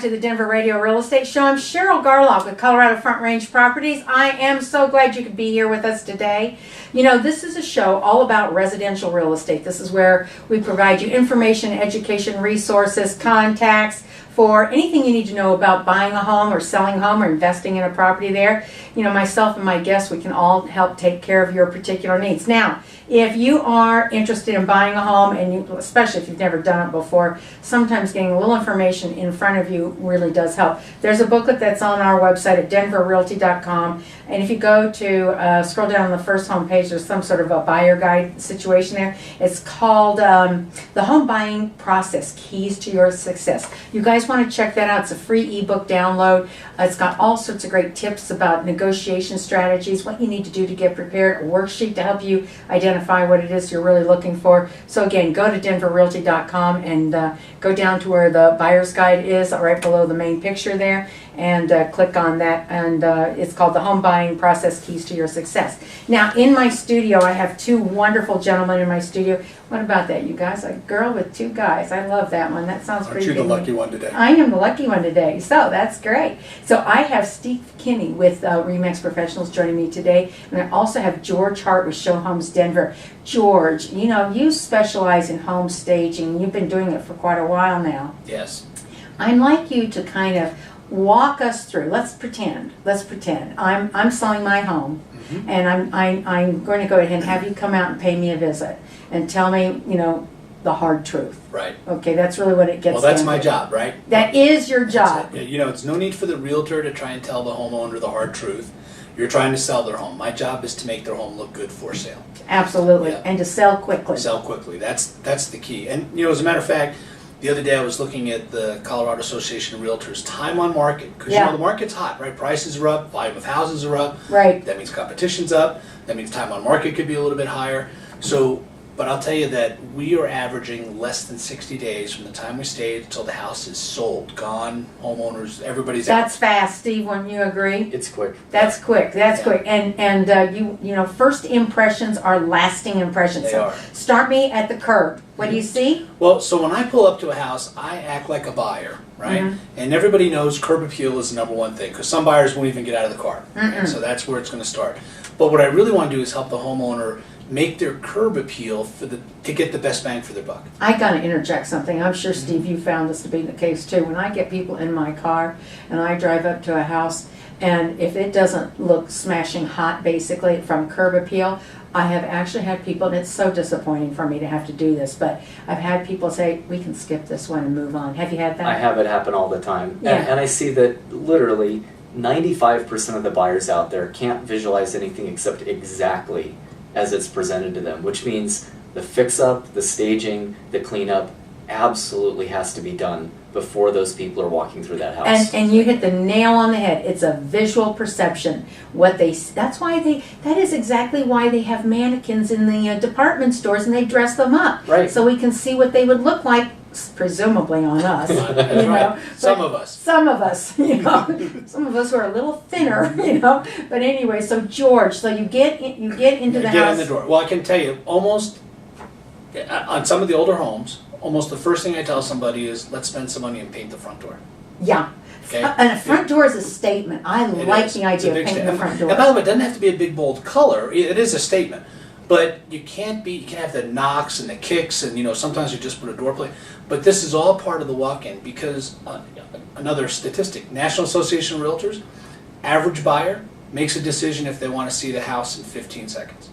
To the Denver Radio Real Estate Show. I'm Cheryl Garlock with Colorado Front Range Properties. I am so glad you could be here with us today. You know, this is a show all about residential real estate. This is where we provide you information, education, resources, contacts for anything you need to know about buying a home or selling a home or investing in a property there. You know, myself and my guests, we can all help take care of your particular needs. Now, if you are interested in buying a home, and you, especially if you've never done it before, sometimes getting a little information in front of you really does help. There's a booklet that's on our website at denverrealty.com, and if you go to scroll down on the first home page, there's some sort of a buyer guide situation there. It's called The Home Buying Process, Keys to Your Success. You guys want to check that out. It's a free ebook download. It's got all sorts of great tips about negotiation strategies, what you need to do to get prepared, a worksheet to help you identify what it is you're really looking for. So again, go to denverrealty.com and go down to where the buyer's guide is, right below the main picture there, and click on that, and it's called The Home Buying Process, Keys to Your Success. Now, in my studio, I have two wonderful gentlemen in my studio. What about that, you guys? A girl with two guys. I love that one. That sounds pretty good. Aren't you the lucky one today? I am the lucky one today, so that's great. So I have Steve Kinney with RE/MAX Professionals joining me today, and I also have George Hart with Show Homes Denver. George, you know, you specialize in home staging. You've been doing it for quite a while now. Yes. I'd like you to kind of walk us through. Let's pretend. I'm selling my home, and I'm going to go ahead and have you come out and pay me a visit and tell me, you know, the hard truth. Right. Okay, that's really what it gets. Well, that's down my to. job, right? That is your job. You know, it's no need for the realtor to try and tell the homeowner the hard truth. You're trying to sell their home. My job is to make their home look good for sale. Absolutely, Yeah. and to sell quickly. Sell quickly. That's the key. And you know, as a matter of fact, the other day I was looking at the Colorado Association of Realtors time on market, because you know the market's hot, right? Prices are up, volume of houses are up. Right. That means competition's up. That means time on market could be a little bit higher. So, but I'll tell you that we are averaging less than 60 days from the time we stayed until the house is sold, gone, homeowners, everybody's out. That's fast, Steve. Wouldn't you agree? It's quick. That's quick. That's Yeah. quick. And you know, first impressions are lasting impressions. They So are. start me at the curb. What do you see? Well, so when I pull up to a house, I act like a buyer, right? And everybody knows curb appeal is the number one thing, because some buyers won't even get out of the car. Right? So that's where it's going to start. But what I really want to do is help the homeowner make their curb appeal to get the best bang for their buck. I gotta interject something. I'm sure, Steve, you found this to be the case too. When I get people in my car and I drive up to a house, and if it doesn't look smashing hot, basically, from curb appeal, I have actually had people, and it's so disappointing for me to have to do this, but I've had people say, we can skip this one and move on. Have you had that? I have it happen all the time. Yeah. And I see that literally 95% of the buyers out there can't visualize anything except exactly as it's presented to them, which means the fix-up, the staging, the cleanup absolutely has to be done before those people are walking through that house. And you hit the nail on the head. It's a visual perception. That is exactly why they have mannequins in the department stores, and they dress them up. Right. So we can see what they would look like, presumably on us. That's you right. know. Some But of us. Some of us, you know. Some of us who are a little thinner, you know. But anyway, so George, so you get into the Get house. in the door. Well, I can tell you, almost on some of the older homes, almost the first thing I tell somebody is, let's spend some money and paint the front door. Yeah. Okay. And a front door is a statement. I It like is. the It's a idea of big painting the statement. front door. And by the way, it doesn't have to be a big bold color. It is a statement. But you can have the knocks and the kicks, and you know, sometimes you just put a door plate. But this is all part of the walk-in, because another statistic, National Association of Realtors, average buyer makes a decision if they want to see the house in 15 seconds.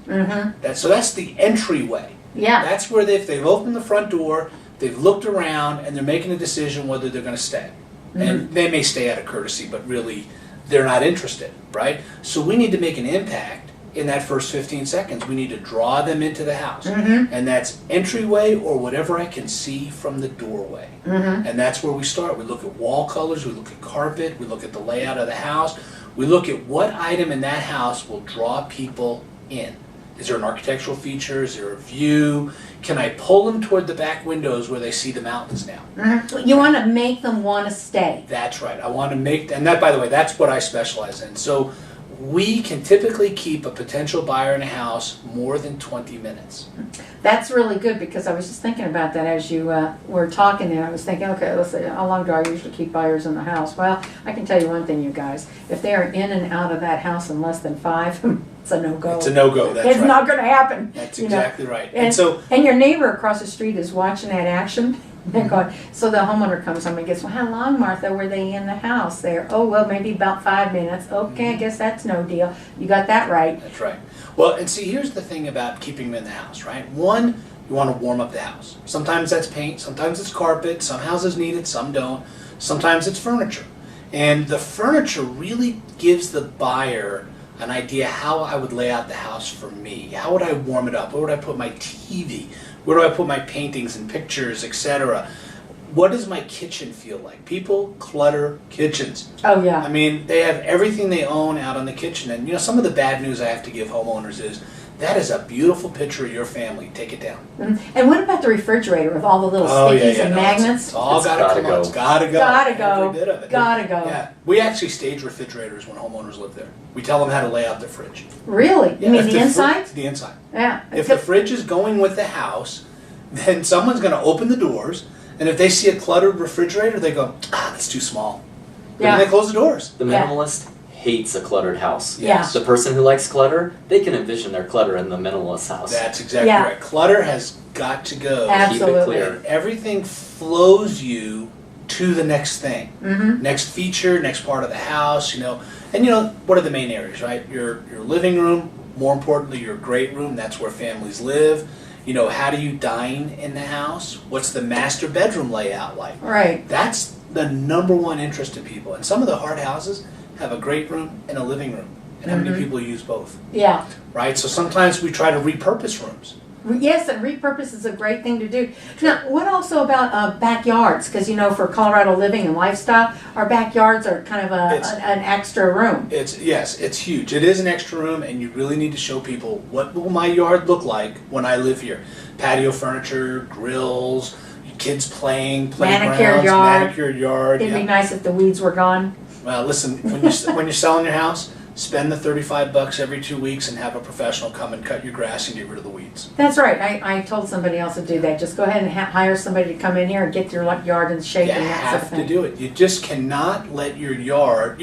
So that's the entryway. Yeah. That's where if they've opened the front door, they've looked around, and they're making a decision whether they're going to stay. And they may stay out of courtesy, but really they're not interested, right? So we need to make an impact in that first 15 seconds. We need to draw them into the house. And that's entryway or whatever I can see from the doorway. And that's where we start. We look at wall colors, we look at carpet, we look at the layout of the house, we look at what item in that house will draw people in. Is there an architectural feature? Is there a view? Can I pull them toward the back windows where they see the mountains now? You want to make them want to stay. That's right. I want to make, and that, by the way, that's what I specialize in. So we can typically keep a potential buyer in a house more than 20 minutes. That's really good, because I was just thinking about that as you were talking there. I was thinking, okay, let's see, how long do I usually keep buyers in the house? Well, I can tell you one thing, you guys. If they are in and out of that house in less than 5, it's a no-go. It's a no-go, that's It's right. not going to happen. That's you know. exactly right. And, so, and your neighbor across the street is watching that action. They're going, so the homeowner comes home and gets, well, how long, Martha, were they in the house there? Oh, well, maybe about 5 minutes. Okay, I guess that's no deal. You got that right. that's right. Well, and see, here's the thing about keeping them in the house, right? One, you want to warm up the house. Sometimes that's paint, sometimes it's carpet, some houses need it, some don't. Sometimes it's furniture. And the furniture really gives the buyer an idea how I would lay out the house for me. How would I warm it up? Where would I put my TV? Where do I put my paintings and pictures, etc.? What does my kitchen feel like? People clutter kitchens. Oh, yeah. I mean, they have everything they own out on the kitchen. And, you know, some of the bad news I have to give homeowners is, that is a beautiful picture of your family. Take it down. And what about the refrigerator with all the little Oh, yeah, stickies yeah, and no, magnets? It's all It's gotta gotta come go. on. It's gotta go. Gotta go. Every bit of it. Gotta go. Yeah. We actually stage refrigerators when homeowners live there. We tell them how to lay out their fridge. Really? Yeah, You mean if the fri- inside? The inside. Yeah. If the fridge is going with the house, then someone's going to open the doors, and if they see a cluttered refrigerator, they go, that's too small. Yeah. And they close the doors. The Yeah. minimalist hates a cluttered house. Yeah. The person who likes clutter, they can envision their clutter in the minimalist house. That's exactly Yeah. right. Clutter has got to go. Absolutely. Keep it clear. And everything flows you to the next thing. Mm-hmm. Next feature, next part of the house, you know. And you know, what are the main areas, right? Your living room, more importantly, your great room, that's where families live. You know, how do you dine in the house? What's the master bedroom layout like? Right. That's the number one interest to people. And some of the hard houses have a great room and a living room. And how many people use both, Yeah. right? So sometimes we try to repurpose rooms. Yes, and repurpose is a great thing to do. Now, what also about backyards? Because, you know, for Colorado living and lifestyle, our backyards are kind of an extra room. Yes, it's huge. It is an extra room, and you really need to show people, what will my yard look like when I live here? Patio furniture, grills, kids playing, Manicured playgrounds, yard. manicured yard. It'd Yeah. be nice if the weeds were gone. Well, listen, when you're selling your house, spend the $35 every 2 weeks and have a professional come and cut your grass and get rid of the weeds. That's right. I told somebody else to do that. Just go ahead and hire somebody to come in here and get your yard in shape You and that sort of have to thing. do it. You just cannot let your yard.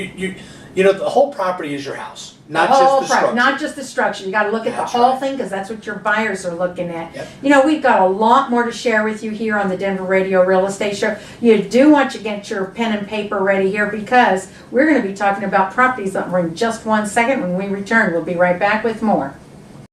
You know, the whole property is your house, not just the structure. Not just the structure. You got to look at That's the whole right. thing, because that's what your buyers are looking at. Yep. You know, we've got a lot more to share with you here on the Denver Radio Real Estate Show. You do want to get your pen and paper ready here, because we're going to be talking about properties in just 1 second. When we return, we'll be right back with more.